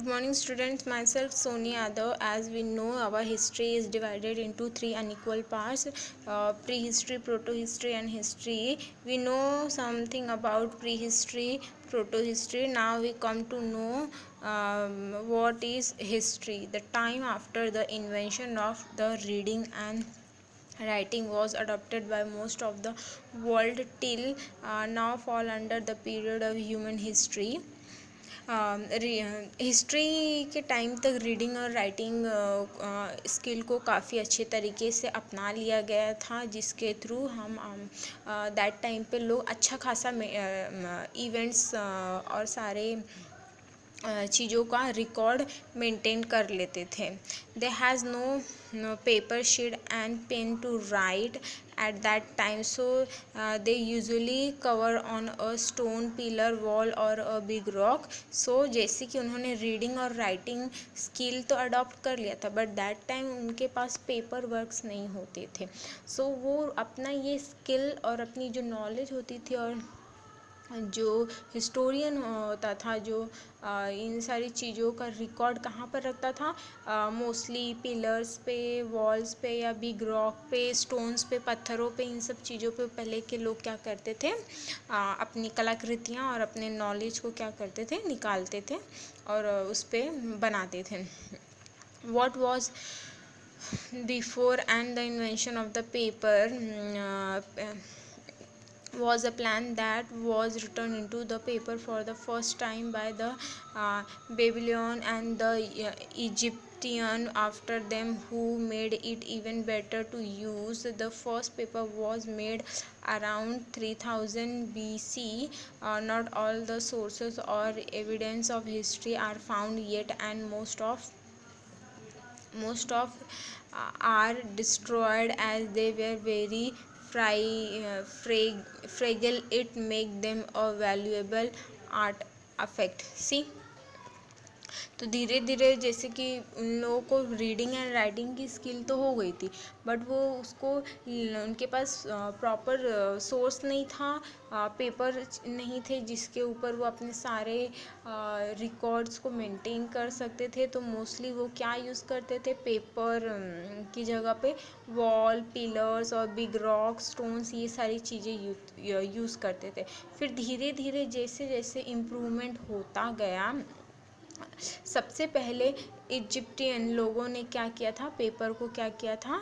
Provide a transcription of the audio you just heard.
Good morning students, myself Soni Yadav. As we know, our history is divided into three unequal parts, prehistory, proto-history and history. We know something about prehistory, proto-history. Now we come to know what is history. The time after the invention of the reading and writing was adopted by most of the world till now fall under the period of human history. History के time तक reading और writing skill को काफ़ी अच्छे तरीके से अपना लिया गया था, जिसके थ्रू हम दैट टाइम पे लोग अच्छा खासा इवेंट्स और सारे चीज़ों का रिकॉर्ड मेंटेन कर लेते थे. They has no paper sheet and pen to write at that time, so they usually cover on a stone pillar wall or a big rock. so जैसे कि उन्होंने रीडिंग और राइटिंग स्किल तो adopt कर लिया था, बट दैट टाइम उनके पास paper works नहीं होते थे. सो वो अपना ये स्किल और अपनी जो नॉलेज होती थी और जो हिस्टोरियन होता था, जो इन सारी चीज़ों का रिकॉर्ड कहाँ पर रखता था, मोस्टली पिलर्स पे, वॉल्स पे या बिग रॉक पे, स्टोन्स पे, पत्थरों पे. इन सब चीज़ों पे पहले के लोग क्या करते थे, अपनी कलाकृतियाँ और अपने नॉलेज को क्या करते थे, निकालते थे और उस पे बनाते थे. What was before and the invention of the paper was a plan that was written into the paper for the first time by the Babylon and the Egyptian after them, who made it even better to use. The first paper was made around 3000 BC. Not all the sources or evidence of history are found yet, and most of are destroyed as they were very fragile. It make them a valuable artifact. See, तो धीरे धीरे जैसे कि उन लोगों को reading and writing की skill तो हो गई थी, बट वो उसको उनके पास प्रॉपर सोर्स नहीं था, पेपर नहीं थे जिसके ऊपर वो अपने सारे रिकॉर्ड्स को मेंटेन कर सकते थे. तो मोस्टली वो क्या यूज़ करते थे, पेपर की जगह पे वॉल, पिलर्स और बिग रॉक, स्टोन्स, ये सारी चीज़ें यूज़ करते थे. फिर धीरे धीरे जैसे जैसे इम्प्रूवमेंट होता गया, सबसे पहले इजिप्टियन लोगों ने क्या किया था, पेपर को क्या किया था,